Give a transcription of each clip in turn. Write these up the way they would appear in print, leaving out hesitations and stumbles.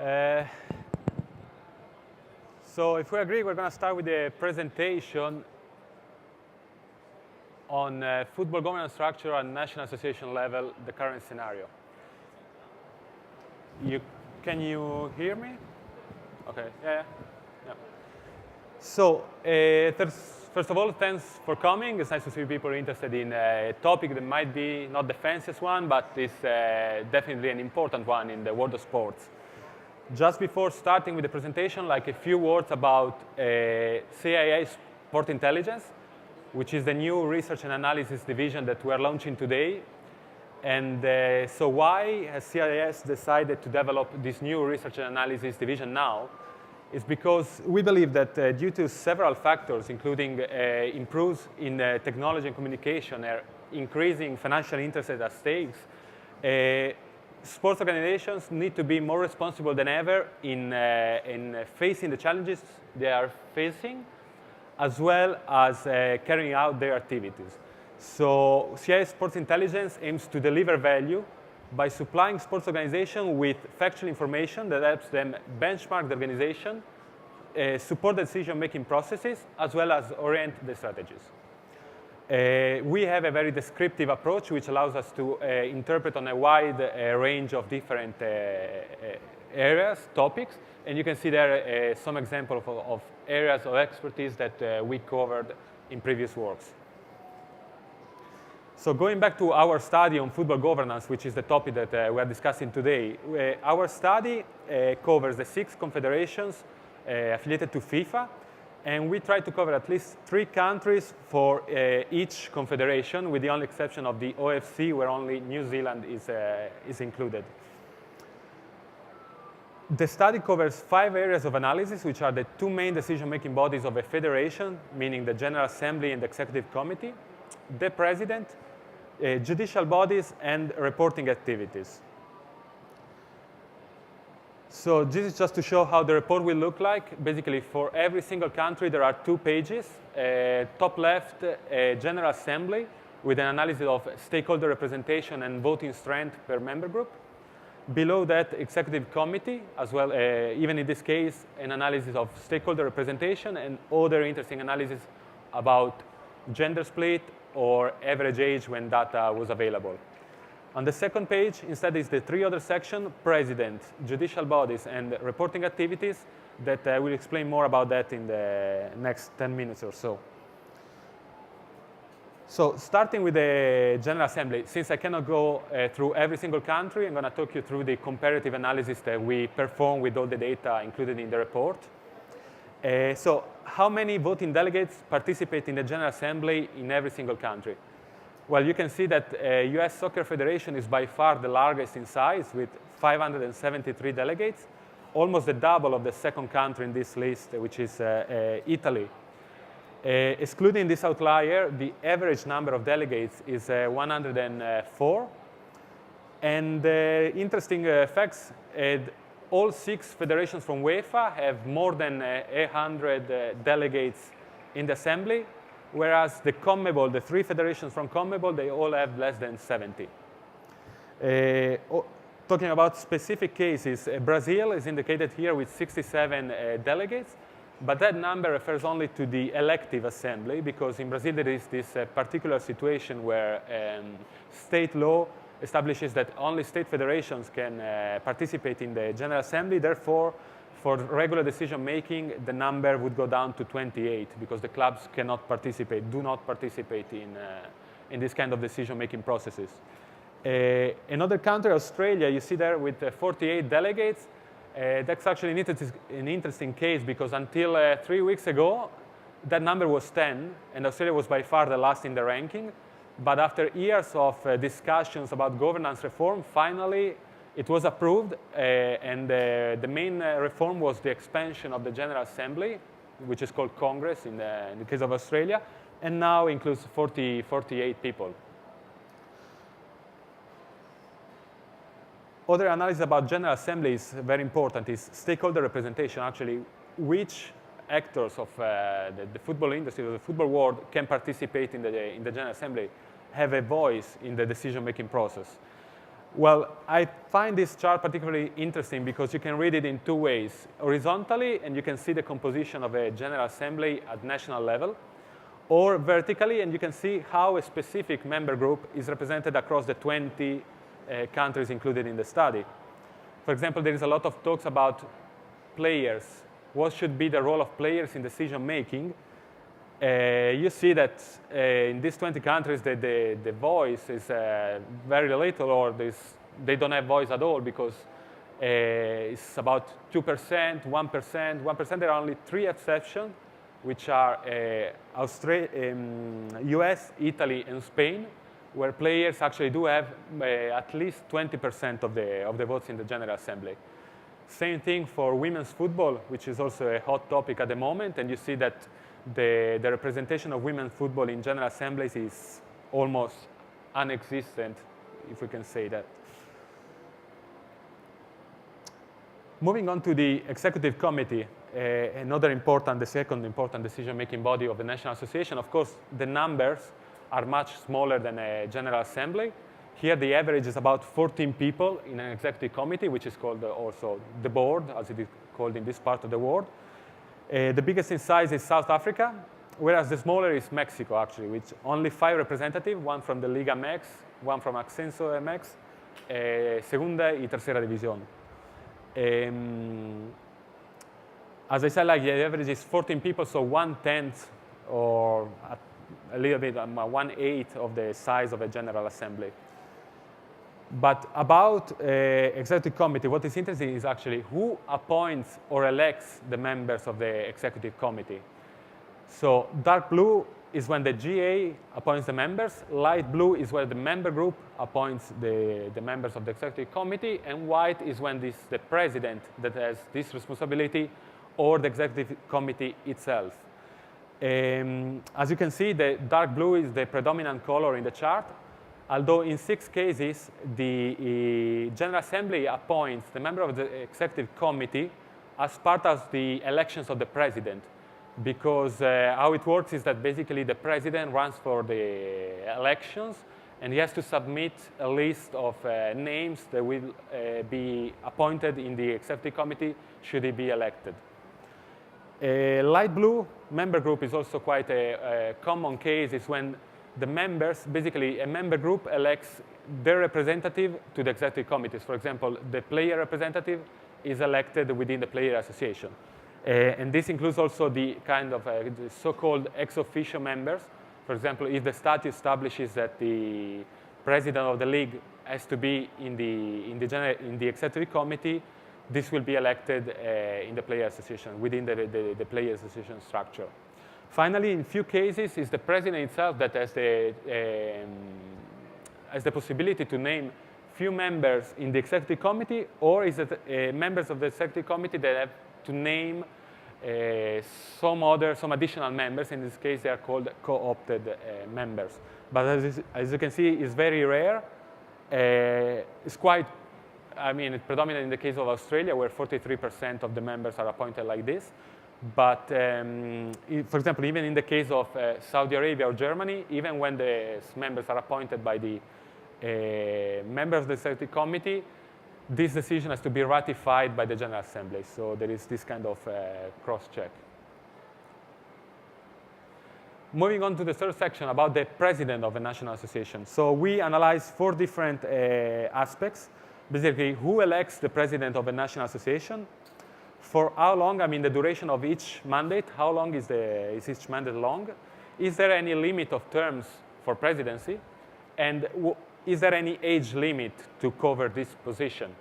Uh, so if we agree, we're going to start with a presentation on football governance structure at national association level, the current scenario. Can you hear me? Okay, yeah. So first of all, thanks for coming. It's nice to see people interested in a topic that might be not the fanciest one, but is definitely an important one in the world of sports. Just before starting with the presentation, like a few words about CIES Sport Intelligence, which is the new research and analysis division that we're launching today. And so why has CIES decided to develop this new research and analysis division now? Is because we believe that due to several factors, including improves in technology and communication, increasing financial interest at stakes, sports organizations need to be more responsible than ever in facing the challenges they are facing, as well as carrying out their activities. So CIES Sports Intelligence aims to deliver value by supplying sports organizations with factual information that helps them benchmark the organization, support the decision-making processes, as well as orient the strategies. We have a very descriptive approach, which allows us to interpret on a wide range of different areas, topics, and you can see there some examples of areas of expertise that we covered in previous works. So going back to our study on football governance, which is the topic that we are discussing today, our study covers the 6 confederations affiliated to FIFA, and we try to cover at least 3 countries for each confederation, with the only exception of the OFC, where only New Zealand is included. The study covers 5 areas of analysis, which are the 2 main decision-making bodies of a federation, meaning the General Assembly and the Executive Committee, the President, judicial bodies, and reporting activities. So this is just to show how the report will look like. Basically, for every single country, there are 2 pages. Top left, General Assembly, with an analysis of stakeholder representation and voting strength per member group. Below that, Executive Committee, as well, even in this case, an analysis of stakeholder representation and other interesting analysis about gender split or average age when data was available. On the second page, instead, is the 3 other sections: President, judicial bodies, and reporting activities, that I will explain more about that in the next 10 minutes or so. So starting with the General Assembly, since I cannot go through every single country, I'm going to talk you through the comparative analysis that we perform with all the data included in the report. So how many voting delegates participate in the General Assembly in every single country? Well, you can see that US Soccer Federation is by far the largest in size, with 573 delegates, almost the double of the second country in this list, which is Italy. Excluding this outlier, the average number of delegates is 104. And interesting facts, all 6 federations from UEFA have more than 800 delegates in the Assembly, whereas the CONMEBOL, the 3 federations from CONMEBOL, they all have less than 70. Talking about specific cases, Brazil is indicated here with 67 delegates, but that number refers only to the elective assembly, because in Brazil there is this particular situation where state law establishes that only state federations can participate in the General Assembly. Therefore, for regular decision-making, the number would go down to 28, because the clubs cannot participate, do not participate in this kind of decision-making processes. Another country, Australia, you see there with 48 delegates. That's actually an interesting case, because until 3 weeks ago, that number was 10, and Australia was by far the last in the ranking. But after years of discussions about governance reform, finally, it was approved, and the main reform was the expansion of the General Assembly, which is called Congress in the case of Australia, and now includes 48 people. Other analysis about General Assembly is very important, is stakeholder representation, actually, which actors of the football industry or the football world can participate in the General Assembly, have a voice in the decision-making process. Well, I find this chart particularly interesting because you can read it in two ways. Horizontally, and you can see the composition of a General Assembly at national level, or vertically, and you can see how a specific member group is represented across the 20 countries included in the study. For example, there is a lot of talks about players. What should be the role of players in decision making? You see that in these 20 countries, the voice is very little, or they don't have voice at all because it's about 2%, 1%, 1%. There are only 3 exceptions, which are US, Italy, and Spain, where players actually do have at least 20% of the votes in the General Assembly. Same thing for women's football, which is also a hot topic at the moment, and you see that the representation of women's football in General Assemblies is almost non-existent, if we can say that. Moving on to the Executive Committee, the second important decision-making body of the National Association. Of course, the numbers are much smaller than a General Assembly. Here, the average is about 14 people in an Executive Committee, which is called also the board, as it is called in this part of the world. The biggest in size is South Africa, whereas the smaller is Mexico, actually, with only 5 representatives, one from the Liga MX, one from Ascenso MX, Segunda y Tercera División. As I said, like, the average is 14 people, so 1/10 or a little bit, 1/8 of the size of a General Assembly. But about Executive Committee, what is interesting is actually who appoints or elects the members of the Executive Committee. So dark blue is when the GA appoints the members, light blue is where the member group appoints the members of the Executive Committee, and white is when the president that has this responsibility or the Executive Committee itself. As you can see, the dark blue is the predominant color in the chart. Although in 6 cases, the General Assembly appoints the member of the Executive Committee as part of the elections of the president. Because how it works is that basically the president runs for the elections, and he has to submit a list of names that will be appointed in the Executive Committee should he be elected. Light blue member group is also quite a common case. It's when the members, basically a member group elects their representative to the Executive Committees. For example, the player representative is elected within the player association. And this includes also the kind of the so-called ex officio members. For example, if the statute establishes that the president of the league has to be in the Executive Committee, this will be elected in the player association, within the player association structure. Finally, in few cases, it's the president itself that has the possibility to name few members in the Executive Committee, or is it members of the Executive Committee that have to name some additional members. In this case, they are called co-opted members. But as you can see, it's very rare. It's quite, it's predominant in the case of Australia, where 43% of the members are appointed like this. But for example, even in the case of Saudi Arabia or Germany, even when the members are appointed by the members of the Executive Committee, this decision has to be ratified by the General Assembly. So there is this kind of cross-check. Moving on to the third section about the president of a national association. So we analyzed 4 different aspects. Basically, who elects the president of a national association? For how long, the duration of each mandate, how long is each mandate long? Is there any limit of terms for presidency? And is there any age limit to cover this position?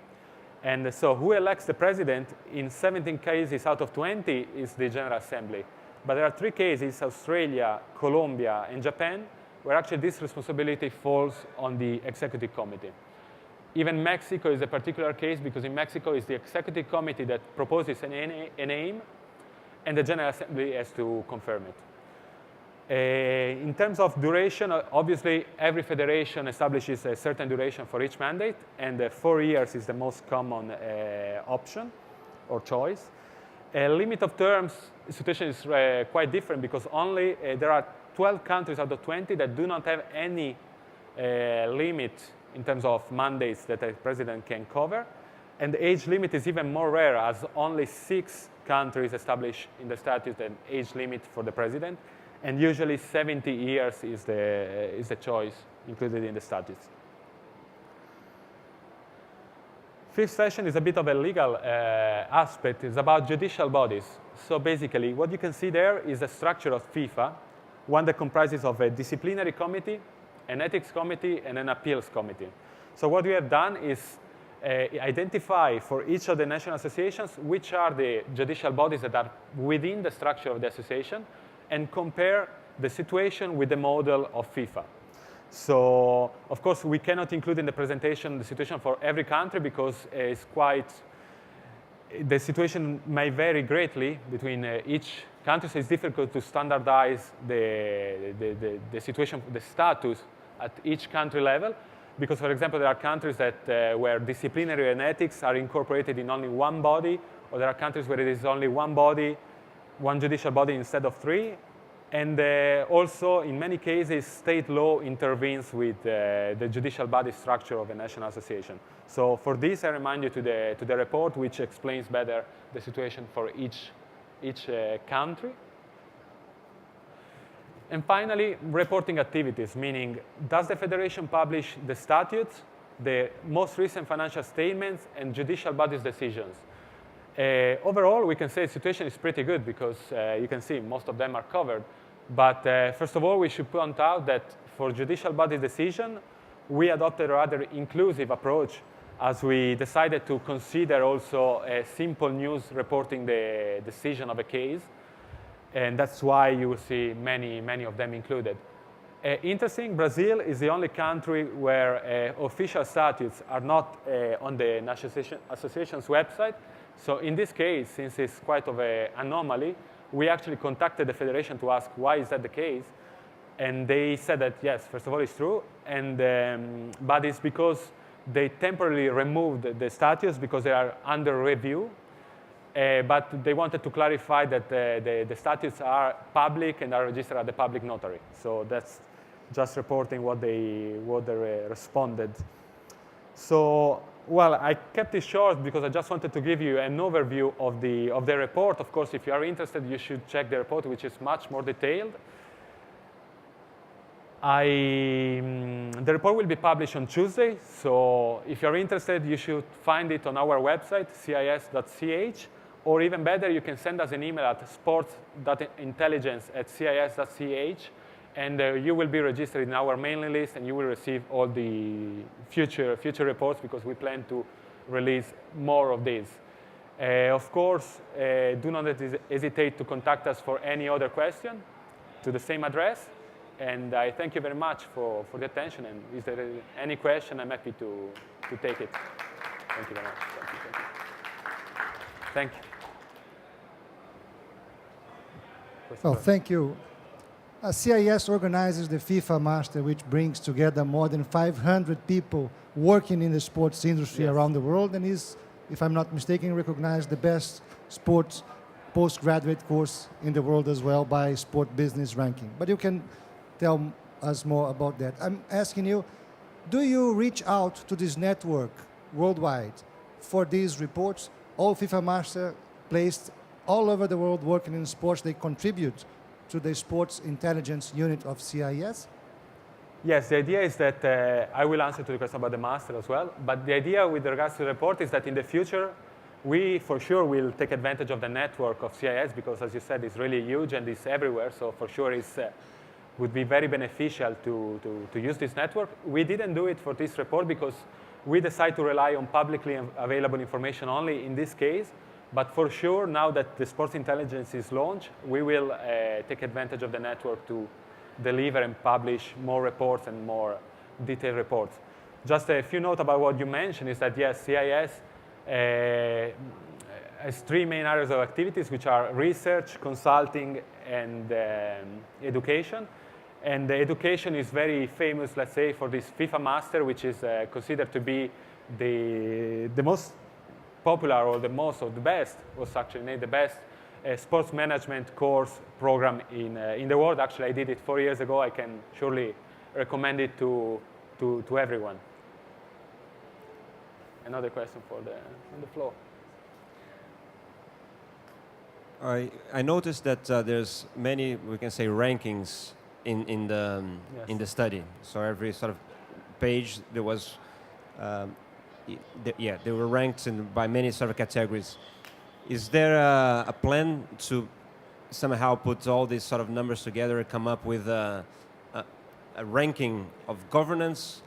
And so who elects the president? In 17 cases out of 20 is the General Assembly. But there are 3 cases, Australia, Colombia, and Japan, where actually this responsibility falls on the Executive Committee. Even Mexico is a particular case, because in Mexico it's the Executive Committee that proposes a name, and the General Assembly has to confirm it. In terms of duration, obviously every federation establishes a certain duration for each mandate, and 4 years is the most common option or choice. A limit of terms situation is quite different, because only there are 12 countries out of 20 that do not have any limit in terms of mandates that a president can cover. And the age limit is even more rare, as only 6 countries establish in the statute an age limit for the president. And usually 70 years is the choice included in the statutes. Fifth session is a bit of a legal aspect. It's about judicial bodies. So basically, what you can see there is the structure of FIFA, one that comprises of a disciplinary committee, an ethics committee, and an appeals committee. So what we have done is identify for each of the national associations which are the judicial bodies that are within the structure of the association and compare the situation with the model of FIFA. So, of course, we cannot include in the presentation the situation for every country because the situation may vary greatly between each country, so it's difficult to standardize the situation, the status at each country level. Because, for example, there are countries that where disciplinary and ethics are incorporated in only one body, or there are countries where it is only one body, one judicial body instead of 3. And also, in many cases, state law intervenes with the judicial body structure of a national association. So for this, I remind you to the report, which explains better the situation for each country. And finally, reporting activities, meaning does the federation publish the statutes, the most recent financial statements, and judicial bodies decisions? Overall, we can say the situation is pretty good because you can see most of them are covered. But first of all, we should point out that for judicial body decision, we adopted a rather inclusive approach as we decided to consider also a simple news reporting the decision of a case. And that's why you will see many of them included. Interesting, Brazil is the only country where official statutes are not on the National Association's website. So in this case, since it's quite of an anomaly, we actually contacted the federation to ask why is that the case. And they said that, yes, first of all, it's true. And, but it's because they temporarily removed the statutes because they are under review. But they wanted to clarify that the statutes are public and are registered at the public notary. So that's just reporting what they responded. So, well, I kept it short because I just wanted to give you an overview of the report. Of course, if you are interested, you should check the report, which is much more detailed. The report will be published on Tuesday. So if you're interested, you should find it on our website, CIES.ch. Or even better, you can send us an email at sports.intelligence@CIES.ch, and you will be registered in our mailing list, and you will receive all the future reports because we plan to release more of these. Of course, do not hesitate to contact us for any other question to the same address. And I thank you very much for the attention. And if there is any question, I'm happy to take it. Thank you very much. Thank you. Well, thank you. CIES organizes the FIFA Master, which brings together more than 500 people working in the sports industry around the world, and is, if I'm not mistaken, recognized the best sports postgraduate course in the world as well by Sport Business Ranking. But you can tell us more about that. I'm asking you, do you reach out to this network worldwide for these reports? All FIFA Master placed all over the world working in sports, they contribute to the sports intelligence unit of CIES? Yes, the idea is that I will answer to the question about the master as well. But the idea with regards to the report is that in the future, we for sure will take advantage of the network of CIES because, as you said, it's really huge and it's everywhere. So for sure, it would be very beneficial to use this network. We didn't do it for this report because we decided to rely on publicly available information only in this case. But for sure, now that the sports intelligence is launched, we will take advantage of the network to deliver and publish more reports and more detailed reports. Just a few notes about what you mentioned is that, yes, CIES has 3 main areas of activities, which are research, consulting, and education. And the education is very famous, let's say, for this FIFA Master, which is considered to be the most popular or the best, was actually named the best sports management course program in the world. Actually, I did it 4 years ago. I can surely recommend it to everyone. another question on the floor. I noticed that there's many, we can say, rankings in the study. So every sort of page there was, they were ranked by many sort of categories. Is there a plan to somehow put all these sort of numbers together and come up with a ranking of governance,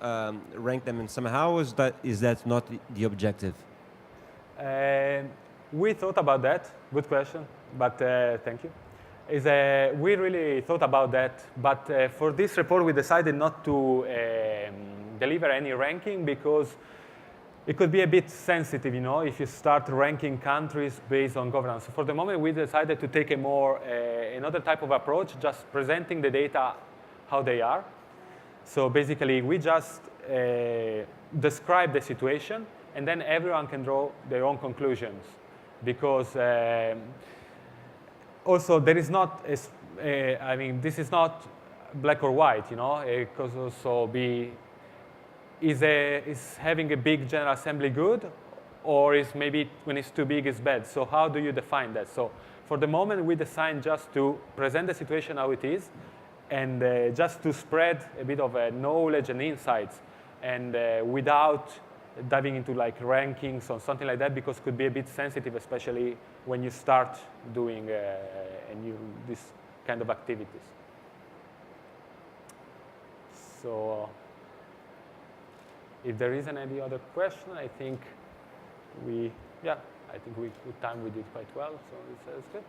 rank them in somehow? Is that not the objective? We thought about that. Good question, but thank you. We really thought about that, but for this report we decided not to deliver any ranking because it could be a bit sensitive, if you start ranking countries based on governance. So for the moment, we decided to take another type of approach, just presenting the data how they are. So basically, we just describe the situation, and then everyone can draw their own conclusions. Because also there is not, this is not black or white, It could also be, is having a big General Assembly good, or is maybe when it's too big, it's bad? So how do you define that? So for the moment, we decided just to present the situation how it is, and just to spread a bit of knowledge and insights, and without diving into like rankings or something like that, because it could be a bit sensitive, especially when you start doing this kind of activities. So if there isn't any other question, I think with time we did quite well, so it's good.